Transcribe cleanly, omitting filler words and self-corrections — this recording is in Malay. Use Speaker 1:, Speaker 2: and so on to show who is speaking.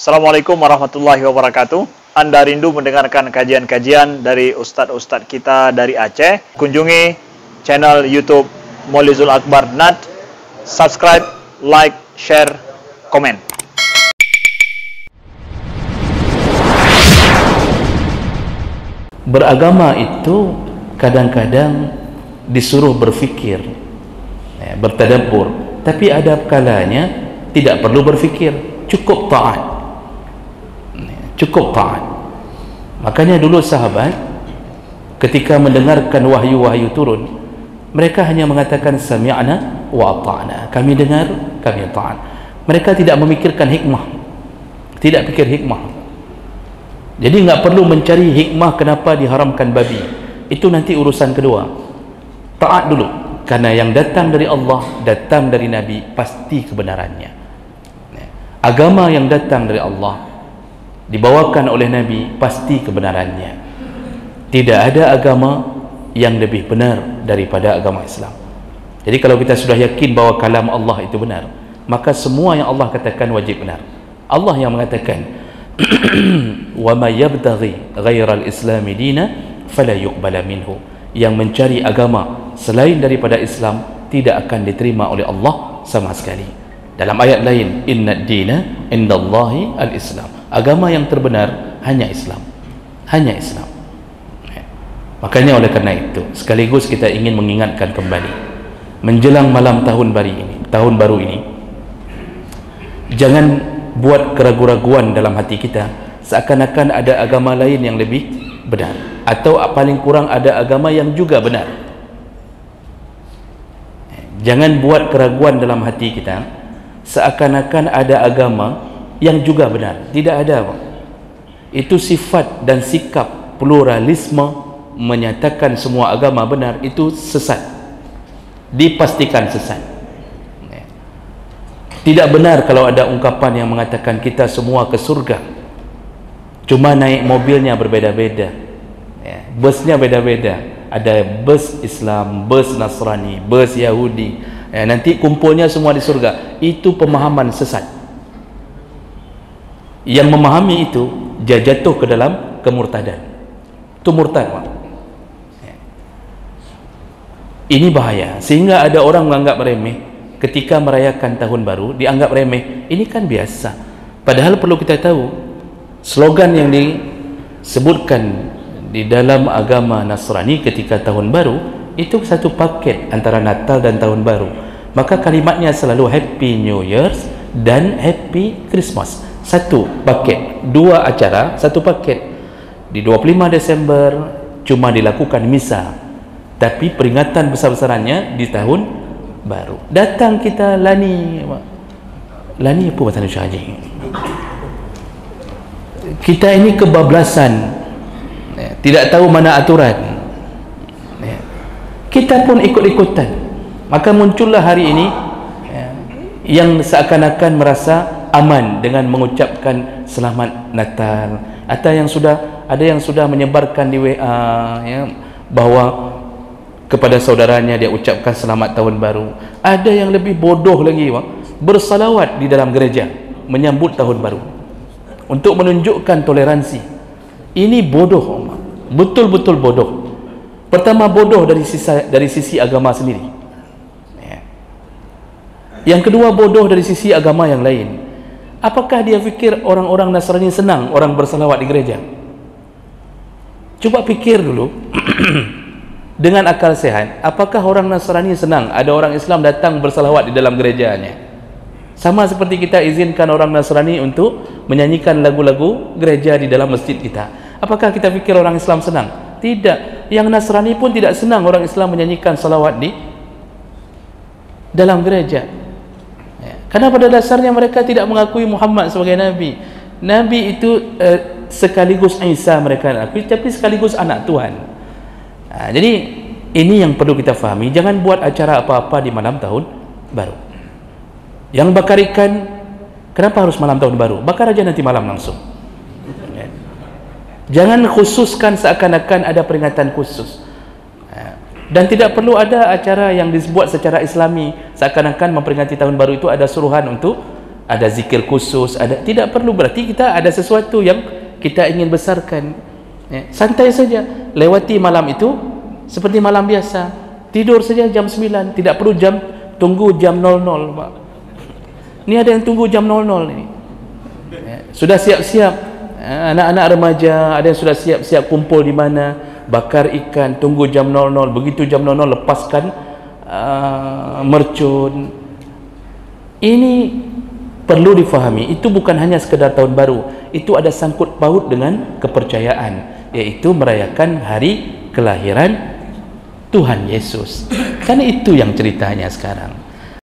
Speaker 1: Assalamualaikum warahmatullahi wabarakatuh. Anda rindu mendengarkan kajian-kajian dari ustadz-ustadz kita dari Aceh? Kunjungi channel YouTube Maulizul Akbar NAD. Subscribe, like, share, komen.
Speaker 2: Beragama itu kadang-kadang disuruh berfikir, bertadabbur, tapi ada kalanya tidak perlu berfikir, cukup taat. Cukup taat. Makanya dulu sahabat ketika mendengarkan wahyu-wahyu turun, mereka hanya mengatakan sami'na wa ata'na. Kami dengar, kami taat. Mereka tidak memikirkan hikmah, tidak pikir hikmah. Jadi nggak perlu mencari hikmah kenapa diharamkan babi. Itu nanti urusan kedua. Taat dulu, karena yang datang dari Allah, datang dari Nabi, pasti kebenarannya. Agama yang datang dari Allah dibawakan oleh Nabi, pasti kebenarannya. Tidak ada agama yang lebih benar daripada agama Islam. Jadi kalau kita sudah yakin bahwa kalam Allah itu benar, maka semua yang Allah katakan wajib benar. Allah yang mengatakan wa may yabtaghi ghairal islami dina fala yuqbala minhu. Yang mencari agama selain daripada Islam tidak akan diterima oleh Allah sama sekali. Dalam ayat lain, innad dina indallahi al-islam. Agama yang terbenar hanya Islam, hanya Islam. Makanya oleh karena itu sekaligus kita ingin mengingatkan kembali menjelang malam tahun baru ini, jangan buat keraguan-raguan dalam hati kita seakan-akan ada agama lain yang lebih benar, atau paling kurang ada agama yang juga benar. Jangan buat keraguan dalam hati kita seakan-akan ada agama yang juga benar. Tidak ada, Pak. Itu sifat dan sikap pluralisme menyatakan semua agama benar, itu sesat, dipastikan sesat. Tidak benar kalau ada ungkapan yang mengatakan kita semua ke surga, cuma naik mobilnya berbeda-beda, busnya beda-beda. Ada bus Islam, bus Nasrani, bus Yahudi, nanti kumpulnya semua di surga. Itu pemahaman sesat. Yang memahami itu jatuh ke dalam kemurtadan. Itu murtad, Pak. Ini bahaya, sehingga ada orang menganggap remeh ketika merayakan tahun baru, dianggap remeh. Ini kan biasa. Padahal perlu kita tahu, slogan yang disebutkan di dalam agama Nasrani ketika tahun baru itu satu paket antara Natal dan tahun baru. Maka kalimatnya selalu Happy New Year dan Happy Christmas. Satu paket, dua acara, satu paket. Di 25 Desember cuma dilakukan misa, tapi peringatan besar-besarannya di tahun baru. Datang kita lani apa bahasa Indonesia aja? Kita ini kebablasan, tidak tahu mana aturan. Kita pun ikut-ikutan. Maka muncullah hari ini yang seakan-akan merasa aman dengan mengucapkan selamat Natal, atau ada yang sudah menyebarkan di WA bahwa kepada saudaranya dia ucapkan selamat tahun baru. Ada yang lebih bodoh lagi, bersalawat di dalam gereja menyambut tahun baru untuk menunjukkan toleransi. Ini bodoh, betul-betul bodoh. Pertama, bodoh dari sisi agama sendiri. Yang kedua, bodoh dari sisi agama yang lain. Apakah dia fikir orang-orang Nasrani senang orang bersalawat di gereja? Coba pikir dulu dengan akal sehat, apakah orang Nasrani senang ada orang Islam datang bersalawat di dalam gerejanya? Sama seperti kita izinkan orang Nasrani untuk menyanyikan lagu-lagu gereja di dalam masjid kita. Apakah kita fikir orang Islam senang? Tidak. Yang Nasrani pun tidak senang orang Islam menyanyikan salawat di dalam gereja. Karena pada dasarnya mereka tidak mengakui Muhammad sebagai Nabi. Nabi itu sekaligus Isa mereka akui, tapi sekaligus anak Tuhan. Jadi ini yang perlu kita fahami. Jangan buat acara apa-apa di malam tahun baru. Yang bakar ikan, kenapa harus malam tahun baru? Bakar aja nanti malam langsung. Jangan khususkan seakan-akan ada peringatan khusus. Dan tidak perlu ada acara yang dibuat secara Islami seakan-akan memperingati tahun baru itu ada suruhan untuk ada zikir khusus, tidak perlu berarti kita ada sesuatu yang kita ingin besarkan. Santai saja, lewati malam itu seperti malam biasa, tidur saja jam 9, tidak perlu tunggu jam 00, Pak. Ini ada yang tunggu jam 00 ini. Sudah siap-siap, anak-anak remaja ada yang sudah siap-siap kumpul di mana, bakar ikan, tunggu jam 00, begitu jam 00 lepaskan mercun. Ini perlu difahami, itu bukan hanya sekedar tahun baru, itu ada sangkut paut dengan kepercayaan, yaitu merayakan hari kelahiran Tuhan Yesus. Karena itu yang ceritanya sekarang.